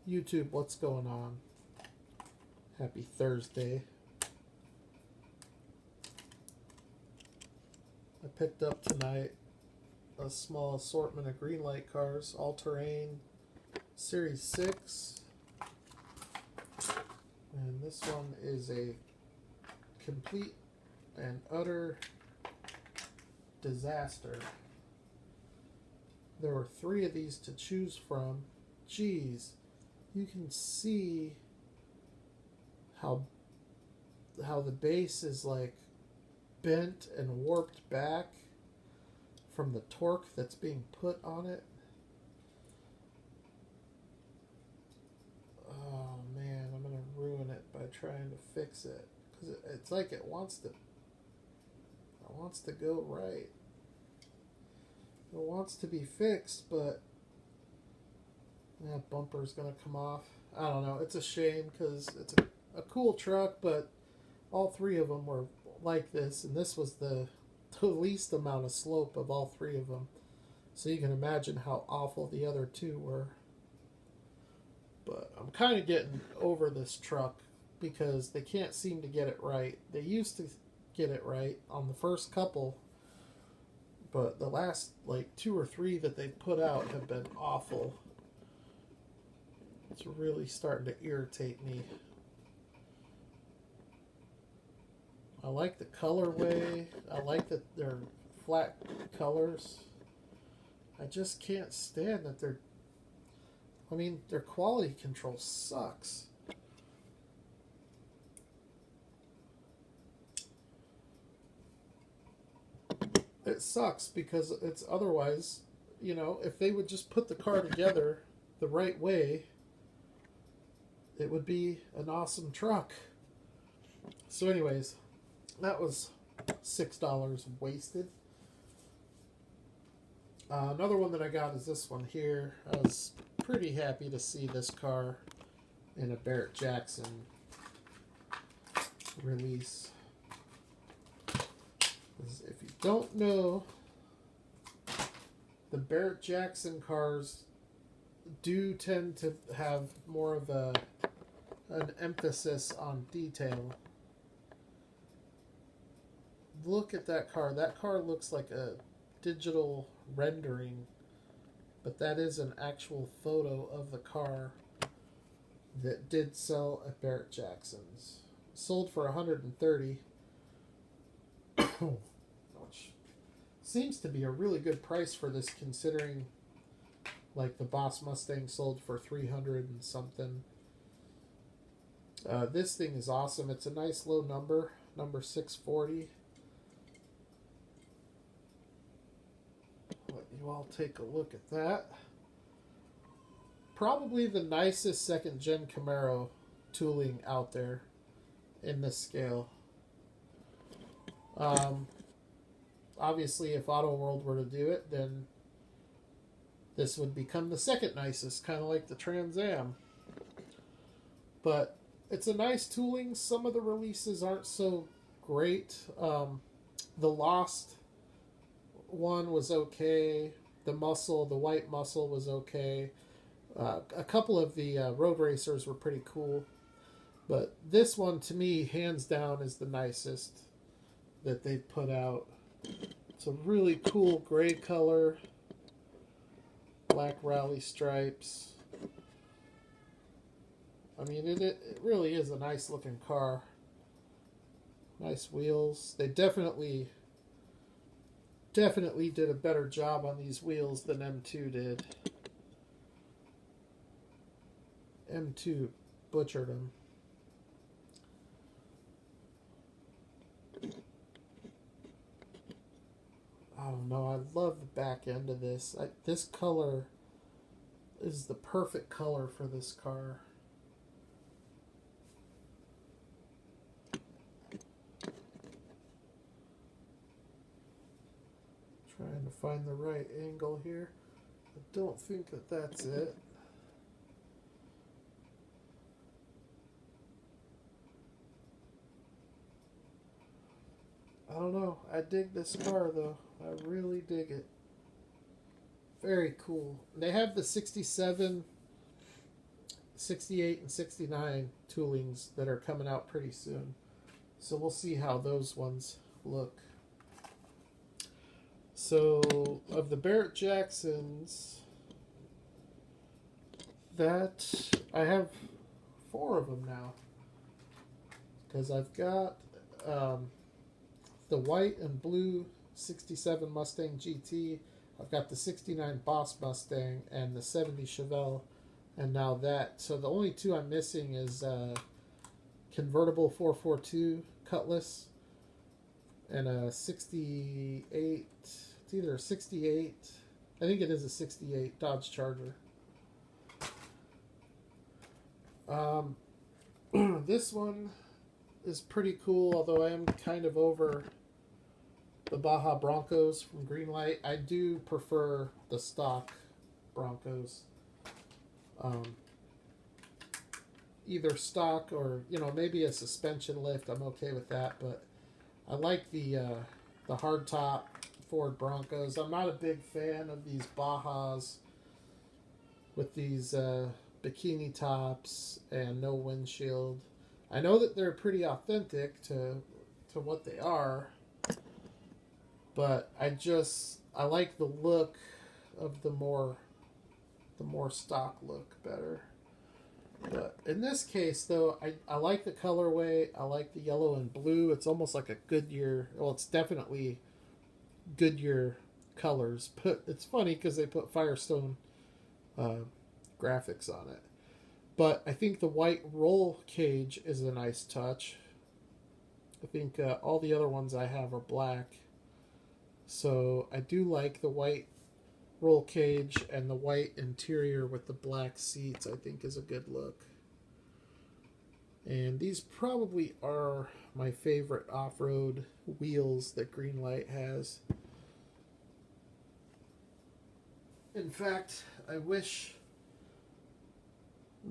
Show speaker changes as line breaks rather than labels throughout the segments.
YouTube, what's going on? Happy Thursday. I picked up tonight a small assortment of GreenLight cars, all-terrain, Series 6. And this one is a complete and utter disaster. There were 3 of these to choose from. Geez, you can see how the base is like bent and warped back from the torque that's being put on it. Oh man, I'm gonna ruin it by trying to fix it, because it's like it wants to go right. It wants to be fixed, but that bumper's gonna come off. I don't know. It's a shame because it's a cool truck, but all 3 of them were like this, and this was the least amount of slope of all 3 of them. So you can imagine how awful the other 2 were. But I'm kind of getting over this truck because they can't seem to get it right. They used to get it right on the first couple, but the last like 2 or 3 that they've put out have been awful. It's really starting to irritate me. I like the colorway. I like that they're flat colors. I just can't stand that their quality control sucks. It sucks because it's otherwise, if they would just put the car together the right way, it would be an awesome truck. So anyways, that was $6 wasted. Another one that I got is this one here. I was pretty happy to see this car in a Barrett-Jackson release. If you don't know, the Barrett-Jackson cars do tend to have more of an emphasis on detail. Look at that car. That car looks like a digital rendering, but that is an actual photo of the car that did sell at Barrett-Jackson's. Sold for $130, which seems to be a really good price for this, considering like the Boss Mustang sold for $300 and something. This thing is awesome. It's a nice low number 640. Let you all take a look at that. Probably the nicest second gen Camaro tooling out there in this scale. Obviously, if Auto World were to do it, then this would become the second nicest, kind of like the Trans Am. But it's a nice tooling. Some of the releases aren't so great. The Lost one was okay. The white muscle was okay. A couple of the road racers were pretty cool. But this one, to me, hands down, is the nicest that they've put out. It's a really cool gray color. Black rally stripes. I mean, it really is a nice looking car. Nice wheels. They definitely did a better job on these wheels than M2 did. M2 butchered them. I don't know. I love the back end of this. This color is the perfect color for this car. Trying to find the right angle here. I don't think that that's it. I don't know. I dig this car though. I really dig it. Very cool. They have the 67 68 and 69 toolings that are coming out pretty soon. So we'll see how those ones look. So of the Barrett-Jacksons, that I have 4 of them now. Because I've got the white and blue 67 Mustang GT. I've got the 69 Boss Mustang and the 70 Chevelle. And now that. So the only 2 I'm missing is convertible 442 Cutlass and a 68. It's either a 68. I think it is a 68 Dodge Charger. This one is pretty cool, although I am kind of over the Baja Broncos from GreenLight. I do prefer the stock Broncos. Either stock or, maybe a suspension lift. I'm okay with that, but I like the hardtop Ford Broncos. I'm not a big fan of these Bajas with these bikini tops and no windshield. I know that they're pretty authentic to what they are, but I like the look of the more stock look better. But in this case, though, I like the colorway. I like the yellow and blue. It's almost like a Goodyear. Well, it's definitely Goodyear colors. But it's funny because they put Firestone graphics on it. But I think the white roll cage is a nice touch. I think all the other ones I have are black. So I do like the white roll cage, and the white interior with the black seats I think is a good look. And these probably are my favorite off-road wheels that GreenLight has. In fact, I wish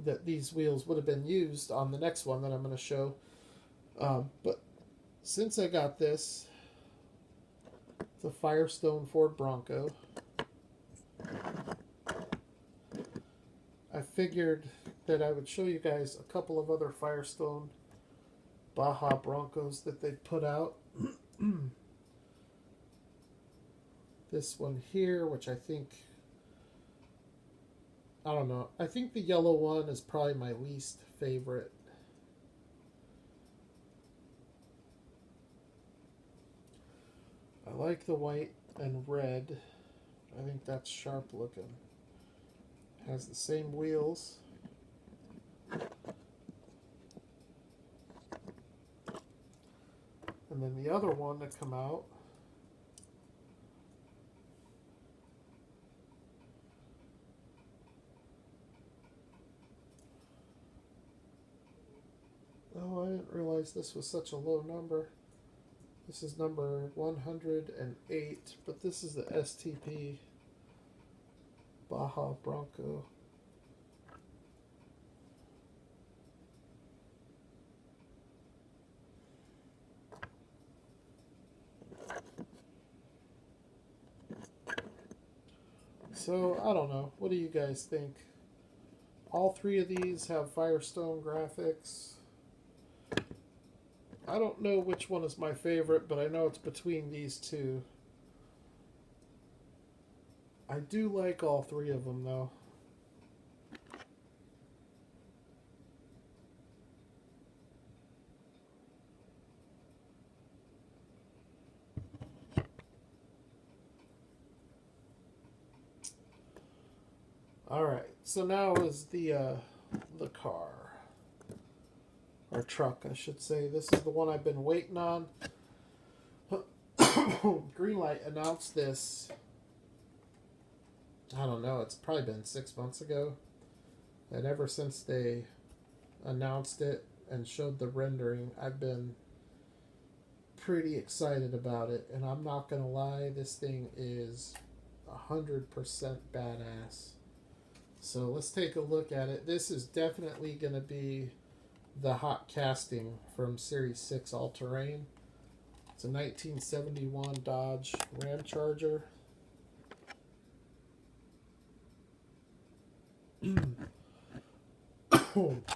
that these wheels would have been used on the next one that I'm going to show. But since I got this, the Firestone Ford Bronco, I figured that I would show you guys a couple of other Firestone Baja Broncos that they put out. This one here, which I don't know. I think the yellow one is probably my least favorite. I like the white and red. I think that's sharp looking. Has the same wheels. And then the other one to come out oh, I didn't realize this was such a low number. This is number 108, but this is the STP Baja Bronco. So, I don't know. What do you guys think? All 3 of these have Firestone graphics. I don't know which one is my favorite, but I know it's between these 2. I do like all 3 of them, though. Alright, so now is the car. Or truck, I should say. This is the one I've been waiting on. GreenLight announced this, I don't know, it's probably been 6 months ago. And ever since they announced it and showed the rendering, I've been pretty excited about it. And I'm not going to lie, this thing is 100% badass. So let's take a look at it. This is definitely going to be the hot casting from Series 6 All-Terrain. It's a 1971 Dodge Ramcharger.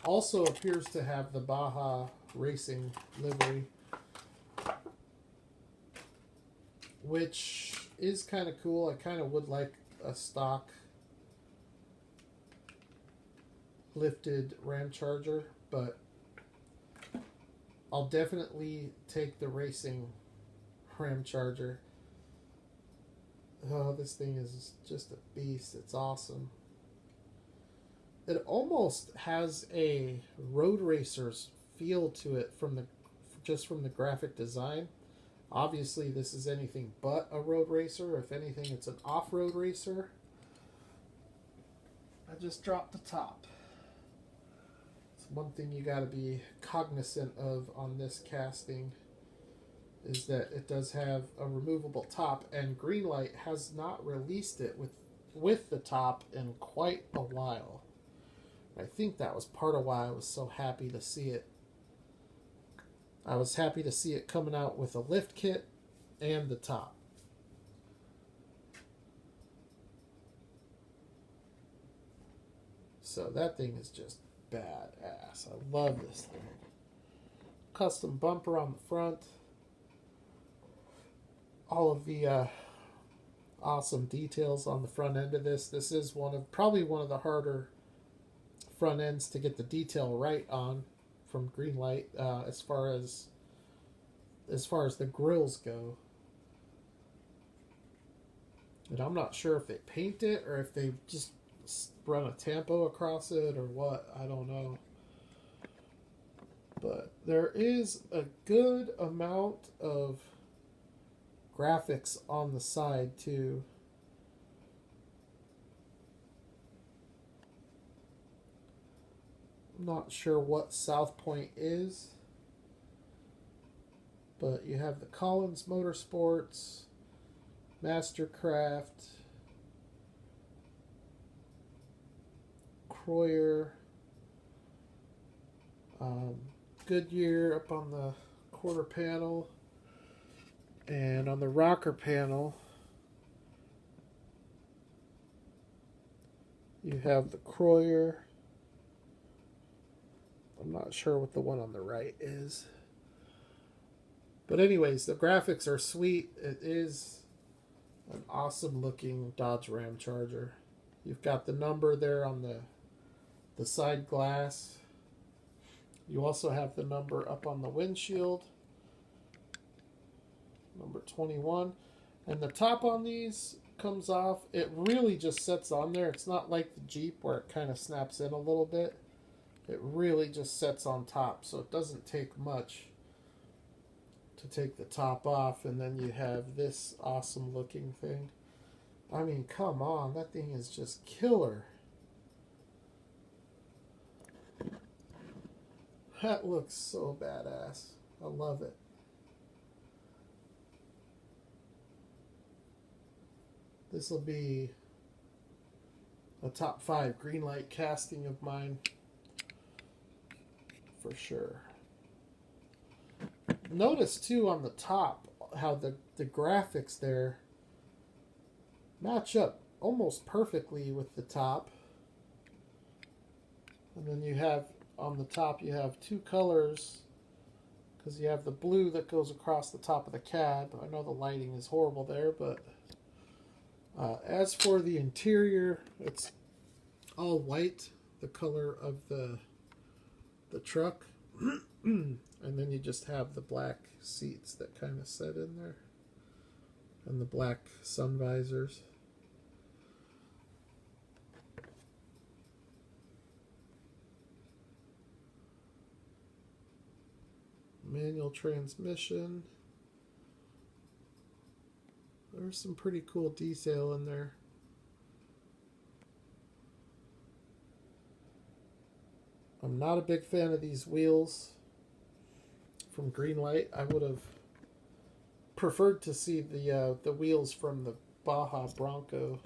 Also appears to have the Baja racing livery, which is kind of cool. I kind of would like a stock lifted Ramcharger, but I'll definitely take the racing Ramcharger. Oh, this thing is just a beast. It's awesome. It almost has a road racer's feel to it from the graphic design. Obviously, this is anything but a road racer. If anything, it's an off-road racer. I just dropped the top. It's one thing you got to be cognizant of on this casting is that it does have a removable top, and GreenLight has not released it with the top in quite a while. I think that was part of why I was so happy to see it. I was happy to see it coming out with a lift kit and the top. So that thing is just badass. I love this thing. Custom bumper on the front. All of the awesome details on the front end of this. This is probably one of the harder front ends to get the detail right on from GreenLight, as far as the grills go. And I'm not sure if they paint it or if they just run a tampo across it or what. I don't know. But there is a good amount of graphics on the side too. I'm not sure what South Point is, but you have the Collins Motorsports, Mastercraft, Croyer, Goodyear up on the quarter panel, and on the rocker panel you have the Croyer. I'm not sure what the one on the right is. But anyways, the graphics are sweet. It is an awesome looking Dodge Ramcharger. You've got the number there on the side glass. You also have the number up on the windshield. Number 21. And the top on these comes off. It really just sets on there. It's not like the Jeep where it kind of snaps in a little bit. It really just sets on top, so it doesn't take much to take the top off, and then you have this awesome looking thing. I mean, come on, that thing is just killer. That looks so badass. I love it. This will be a top 5 GreenLight casting of mine. For sure. Notice too on the top how the graphics there match up almost perfectly with the top. And then you have on the top you have 2 colors, because you have the blue that goes across the top of the cab. I know the lighting is horrible there, but as for the interior, it's all white, the color of the truck. And then you just have the black seats that kind of set in there, and the black sun visors. Manual transmission. There's some pretty cool detail in there. I'm not a big fan of these wheels from GreenLight. I would have preferred to see the wheels from the Baja Bronco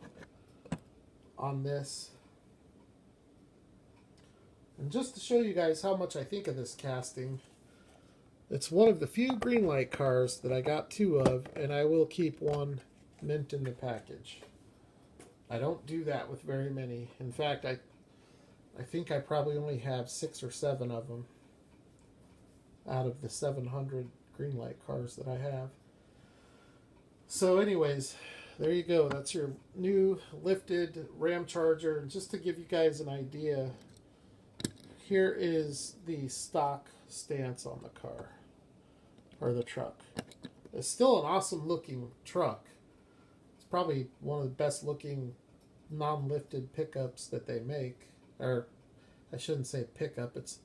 on this. And just to show you guys how much I think of this casting, it's one of the few GreenLight cars that I got 2 of, and I will keep 1 mint in the package. I don't do that with very many. In fact, I think I probably only have 6 or 7 of them out of the 700 GreenLight cars that I have. So anyways, there you go. That's your new lifted Ramcharger. And just to give you guys an idea, here is the stock stance on the car, or the truck. It's still an awesome looking truck. It's probably one of the best looking non-lifted pickups that they make. Or I shouldn't say pickup, it's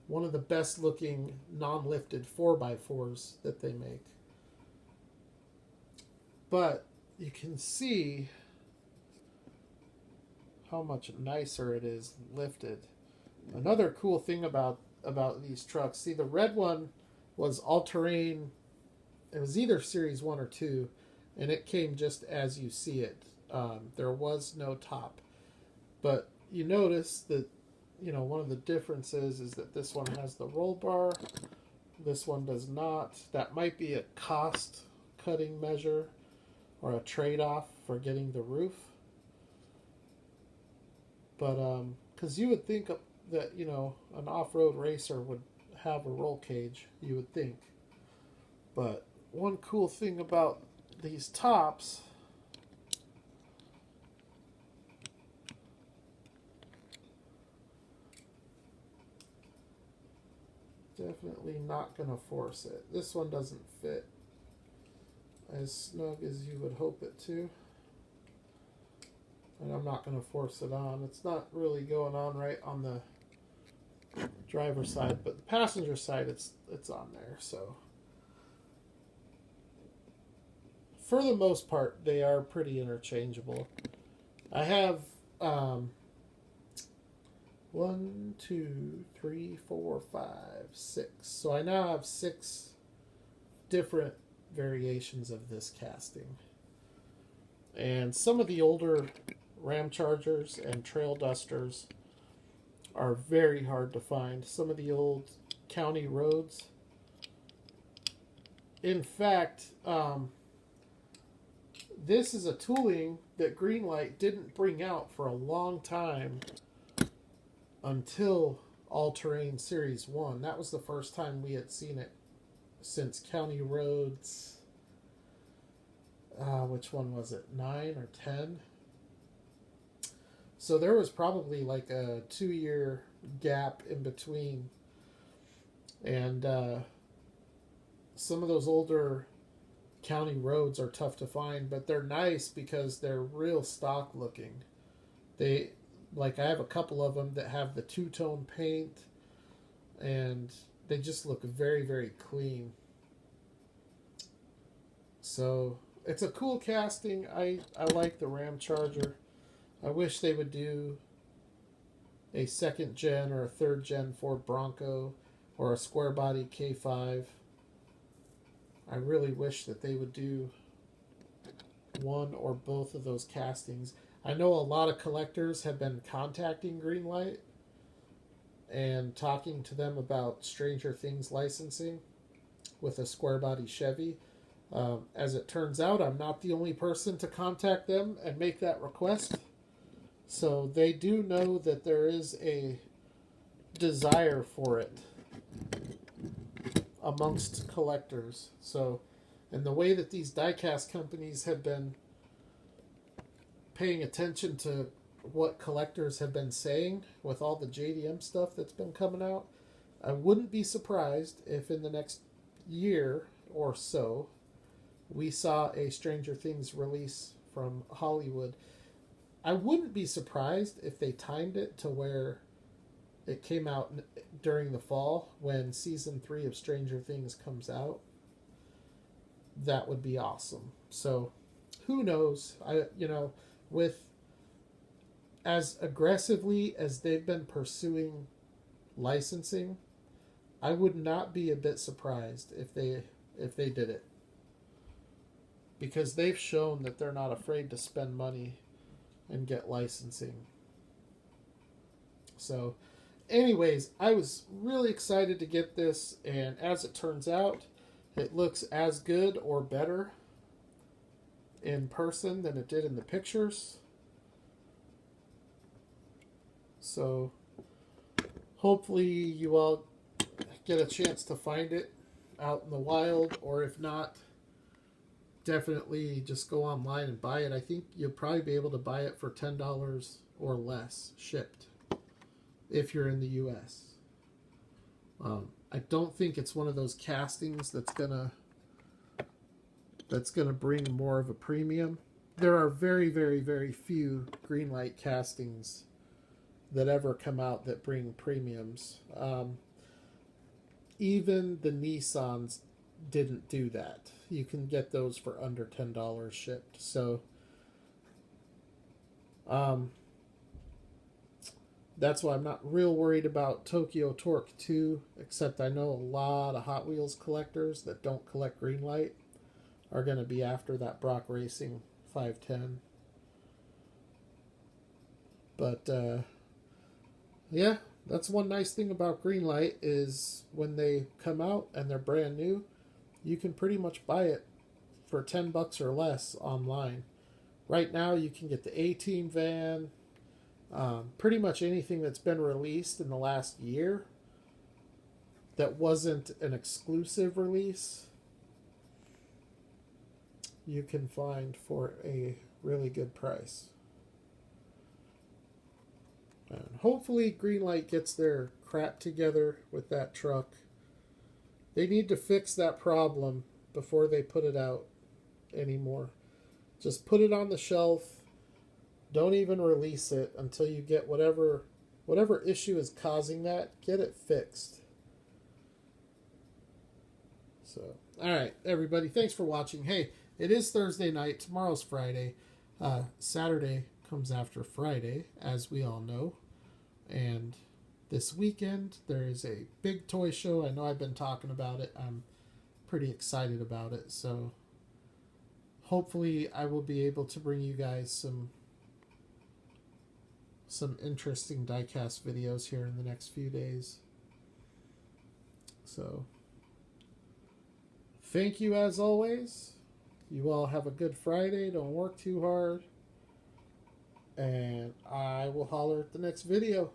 one of the best looking non-lifted 4x4s that they make. But you can see how much nicer it is lifted. Another cool thing about these trucks, see, the red one was all-terrain. It was either Series 1 or 2, and it came just as you see it. There was no top. But you notice that, you know, one of the differences is that this one has the roll bar. This one does not. That might be a cost-cutting measure or a trade-off for getting the roof. But, because you would think that, you know, an off-road racer would have a roll cage, you would think. But one cool thing about these tops, definitely not going to force it. This one doesn't fit as snug as you would hope it to. And I'm not going to force it on. It's not really going on right on the driver's side, but the passenger side, it's on there. So for the most part, they are pretty interchangeable. I have 1, 2, 3, 4, 5, 6. So I now have 6 different variations of this casting. And some of the older Ramchargers and Trail Dusters are very hard to find. Some of the old county roads. In fact, this is a tooling that GreenLight didn't bring out for a long time until All-Terrain Series 1. That was the first time we had seen it since county roads. Which one was it? 9 or 10? So there was probably like a 2-year gap in between. And some of those older county roads are tough to find, but they're nice because they're real stock looking. I have a couple of them that have the two-tone paint, and they just look very, very clean. So it's a cool casting. I like the Ramcharger. I wish they would do a 2nd gen or a 3rd gen Ford Bronco or a square body K5. I really wish that they would do one or both of those castings. I know a lot of collectors have been contacting GreenLight and talking to them about Stranger Things licensing with a square body Chevy. As it turns out, I'm not the only person to contact them and make that request. So they do know that there is a desire for it amongst collectors. So, and the way that these diecast companies have been paying attention to what collectors have been saying with all the JDM stuff that's been coming out, I wouldn't be surprised if in the next year or so we saw a Stranger Things release from Hollywood. I wouldn't be surprised if they timed it to where it came out during the fall when season 3 of Stranger Things comes out. That would be awesome. So who knows? With as aggressively as they've been pursuing licensing, I would not be a bit surprised if they did it. Because they've shown that they're not afraid to spend money and get licensing. So, anyways, I was really excited to get this, and as it turns out, it looks as good or better in person than it did in the pictures. So, hopefully you all get a chance to find it out in the wild, or if not, definitely just go online and buy it. I think you'll probably be able to buy it for $10 or less shipped if you're in the US. I don't think it's one of those castings that's gonna bring more of a premium. There are very, very, very few GreenLight castings that ever come out that bring premiums. Even the Nissans didn't do that. You can get those for under $10 shipped. So that's why I'm not real worried about Tokyo Torque 2, except I know a lot of Hot Wheels collectors that don't collect GreenLight are going to be after that Brock Racing 510. But yeah, that's one nice thing about GreenLight is when they come out and they're brand new, you can pretty much buy it for $10 or less online. Right now you can get the A-Team van, pretty much anything that's been released in the last year that wasn't an exclusive release, you can find for a really good price. And hopefully GreenLight gets their crap together with that truck. They need to fix that problem before they put it out anymore. Just put it on the shelf. Don't even release it until you get whatever issue is causing that. Get it fixed. So, all right, everybody. Thanks for watching. Hey, it is Thursday night. Tomorrow's Friday. Saturday comes after Friday, as we all know. And this weekend, there is a big toy show. I know I've been talking about it. I'm pretty excited about it. So, hopefully, I will be able to bring you guys some interesting diecast videos here in the next few days. So, thank you as always. You all have a good Friday. Don't work too hard. And I will holler at the next video.